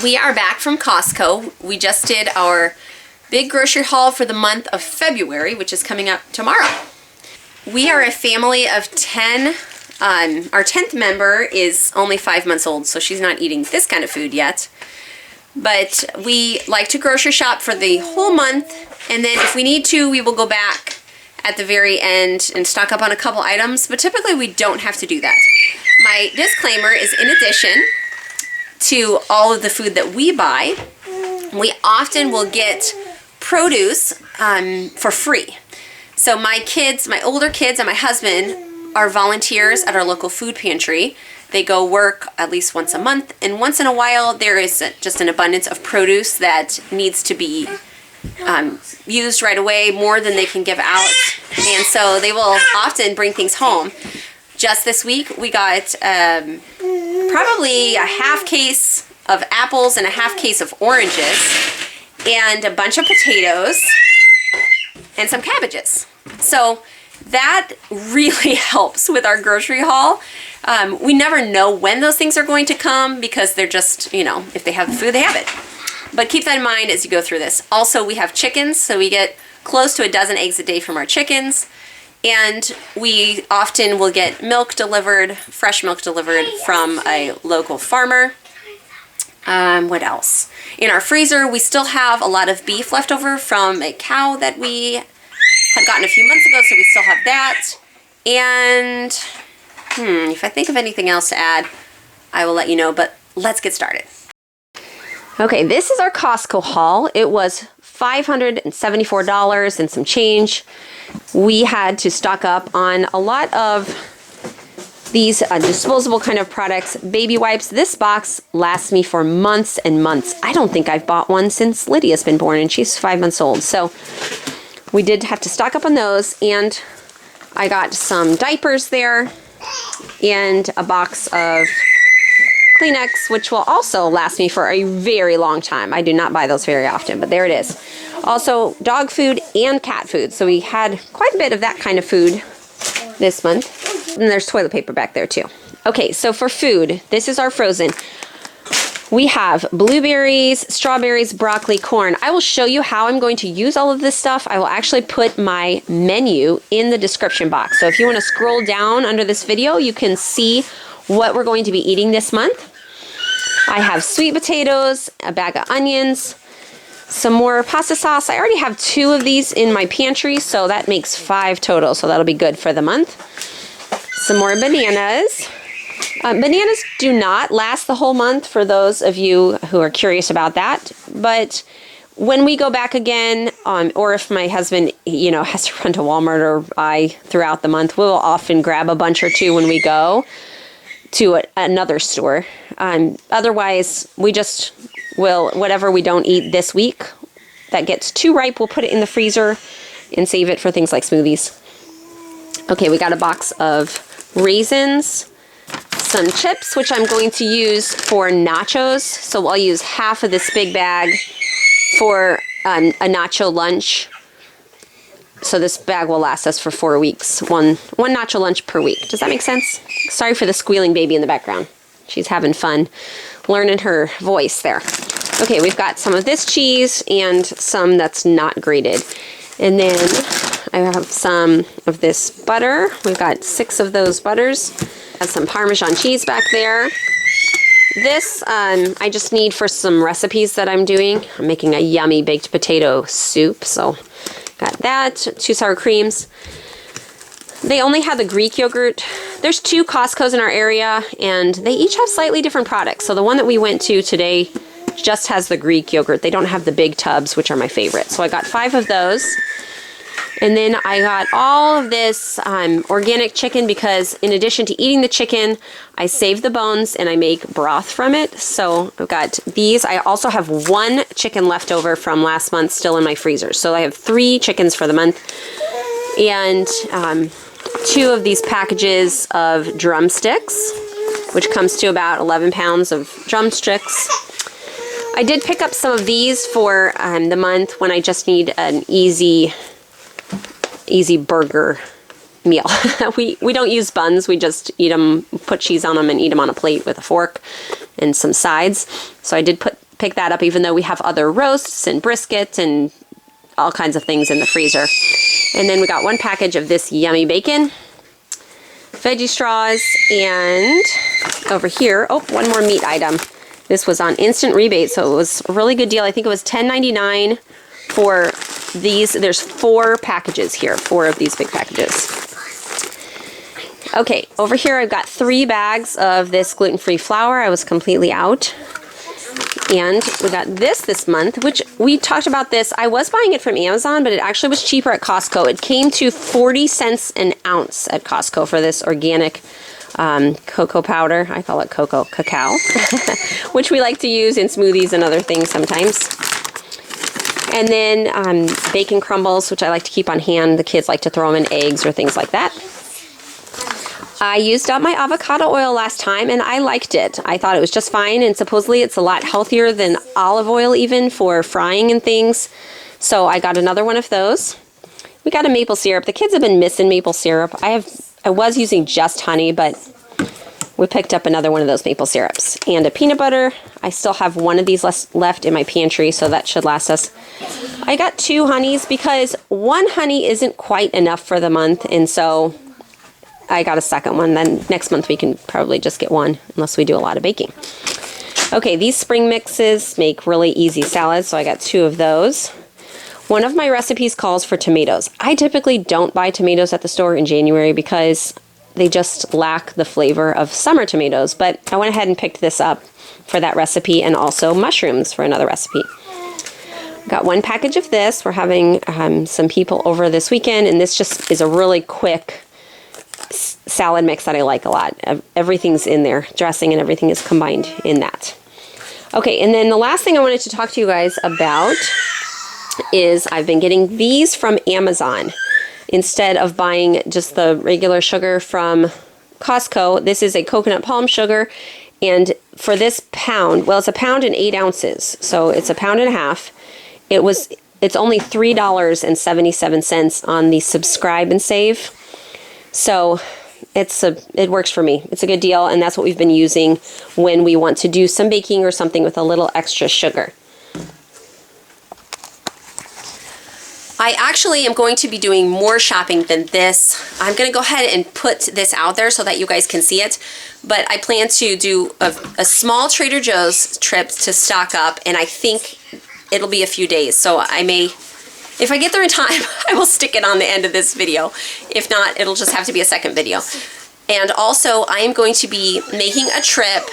We are back from Costco. We just did our big grocery haul for the month of February, which is coming up tomorrow. We are a family of 10. Our 10th member is only 5 months old, so she's not eating this kind of food yet. But we like to grocery shop for the whole month, and then if we need to, we will go back at the very end and stock up on a couple items, but typically we don't have to do that. My disclaimer is, in addition to all of the food that we buy, we often will get produce for free. So my kids, my older kids and my husband are volunteers at our local food pantry. They go work at least once a month, and once in a while there is just an abundance of produce that needs to be used right away, more than they can give out, and so they will often bring things home. Just this week we got probably a half case of apples and a half case of oranges and a bunch of potatoes and some cabbages. So that really helps with our grocery haul. We never know when those things are going to come because they're just, you know, if they have the food, they have it. But keep that in mind as you go through this. Also, we have chickens, so we get close to a dozen eggs a day from our chickens. And we often will get milk delivered, fresh milk delivered from a local farmer. What else? In our freezer, we still have a lot of beef left over from a cow that we had gotten a few months ago, so we still have that. And if I think of anything else to add, I will let you know, but let's get started. Okay, this is our Costco haul. It was $574 and some change. We had to stock up on a lot of these disposable kind of products. Baby wipes. This box lasts me for months and months. I don't think I've bought one since Lydia's been born, and she's 5 months old. So we did have to stock up on those, and I got some diapers there and a box of Kleenex, which will also last me for a very long time. I do not buy those very often, but there it is. Also, dog food and cat food. So we had quite a bit of that kind of food this month. And there's toilet paper back there too. Okay, so for food, this is our frozen. We have blueberries, strawberries, broccoli, corn. I will show you how I'm going to use all of this stuff. I will actually put my menu in the description box. So if you want to scroll down under this video, you can see what we're going to be eating this month. I have sweet potatoes, a bag of onions, some more pasta sauce. I already have 2 of these in my pantry, so that makes 5 total, so that'll be good for the month. Some more bananas. Bananas do not last the whole month, for those of you who are curious about that, but when we go back again, or if my husband, you know, has to run to Walmart or buy throughout the month, we'll often grab a bunch or 2 when we go to another store. Otherwise, we just will, whatever we don't eat this week that gets too ripe, we'll put it in the freezer and save it for things like smoothies. Okay, we got a box of raisins, some chips, which I'm going to use for nachos. So I'll use half of this big bag for a nacho lunch. So this bag will last us for 4 weeks. One nacho lunch per week. Does that make sense? Sorry for the squealing baby in the background. She's having fun learning her voice there. Okay, we've got some of this cheese and some that's not grated. And then I have some of this butter. We've got 6 of those butters. Got some Parmesan cheese back there. This I just need for some recipes that I'm doing. I'm making a yummy baked potato soup, so got that. 2 sour creams. They only have the Greek yogurt. There's 2 Costco's in our area, and they each have slightly different products. So the one that we went to today just has the Greek yogurt. They don't have the big tubs, which are my favorite. So I got 5 of those. And then I got all of this organic chicken because in addition to eating the chicken, I save the bones and I make broth from it. So I've got these. I also have 1 chicken left over from last month still in my freezer. So I have 3 chickens for the month. And 2 of these packages of drumsticks, which comes to about 11 pounds of drumsticks. I did pick up some of these for the month when I just need an easy burger meal. we don't use buns. We just eat them, put cheese on them and eat them on a plate with a fork and some sides. So I did pick that up, even though we have other roasts and brisket and all kinds of things in the freezer. And then we got 1 package of this yummy bacon, veggie straws, and over here, oh, 1 more meat item. This was on instant rebate, so it was a really good deal. I think it was $10.99 for these. There's 4 packages here, 4 of these big packages. Okay, over here I've got 3 bags of this gluten-free flour. I was completely out. And we got this month, which we talked about this. I was buying it from Amazon, but it actually was cheaper at Costco. It came to 40 cents an ounce at Costco for this organic cocoa powder. I call it cacao, which we like to use in smoothies and other things sometimes. And then bacon crumbles, which I like to keep on hand. The kids like to throw them in eggs or things like that. I used up my avocado oil last time and I liked it. I thought it was just fine, and supposedly it's a lot healthier than olive oil even for frying and things. So I got another one of those. We got a maple syrup. The kids have been missing maple syrup. I was using just honey, but we picked up another one of those maple syrups. And a peanut butter. I still have 1 of these left in my pantry, so that should last us. I got 2 honeys because 1 honey isn't quite enough for the month, and so I got a second one. Then next month we can probably just get 1 unless we do a lot of baking. Okay, these spring mixes make really easy salads, so I got 2 of those. One of my recipes calls for tomatoes. I typically don't buy tomatoes at the store in January because they just lack the flavor of summer tomatoes, but I went ahead and picked this up for that recipe, and also mushrooms for another recipe. Got 1 package of this. We're having some people over this weekend, and this just is a really quick salad mix that I like a lot. Everything's in there. Dressing and everything is combined in that. Okay, and then the last thing I wanted to talk to you guys about is I've been getting these from Amazon instead of buying just the regular sugar from Costco. This is a coconut palm sugar, and for this pound, well, it's a pound and 8 ounces, so it's a pound and a half. It's only $3.77 on the subscribe and save. So it works for me. It's a good deal, and that's what we've been using when we want to do some baking or something with a little extra sugar. I actually am going to be doing more shopping than this. I'm going to go ahead and put this out there so that you guys can see it. But I plan to do a small Trader Joe's trip to stock up, and I think it'll be a few days. So I may, if I get there in time, I will stick it on the end of this video. If not, it'll just have to be a second video. And also, I am going to be making a trip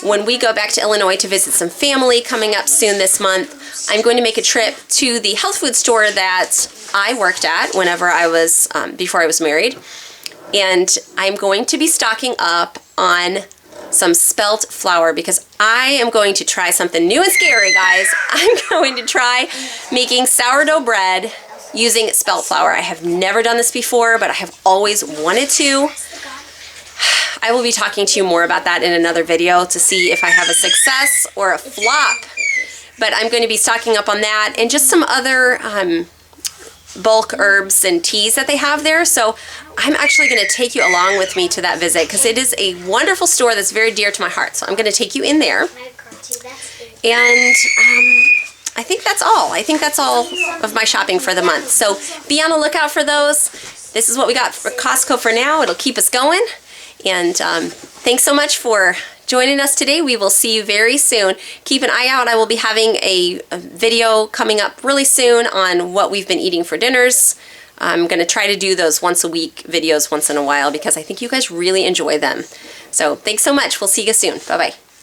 when we go back to Illinois to visit some family coming up soon this month. I'm going to make a trip to the health food store that I worked at whenever I was, before I was married. And I'm going to be stocking up on some spelt flour because I am going to try something new and scary, guys. I'm going to try making sourdough bread using spelt flour. I have never done this before, but I have always wanted to. I will be talking to you more about that in another video to see if I have a success or a flop. But I'm going to be stocking up on that and just some other bulk herbs and teas that they have there. So I'm actually going to take you along with me to that visit because it is a wonderful store that's very dear to my heart. So I'm going to take you in there. And I think that's all. I think that's all of my shopping for the month. So be on the lookout for those. This is what we got for Costco for now. It'll keep us going. And thanks so much for joining us today. We will see you very soon. Keep an eye out. I will be having a video coming up really soon on what we've been eating for dinners. I'm going to try to do those once a week videos once in a while because I think you guys really enjoy them. So thanks so much. We'll see you soon. Bye-bye.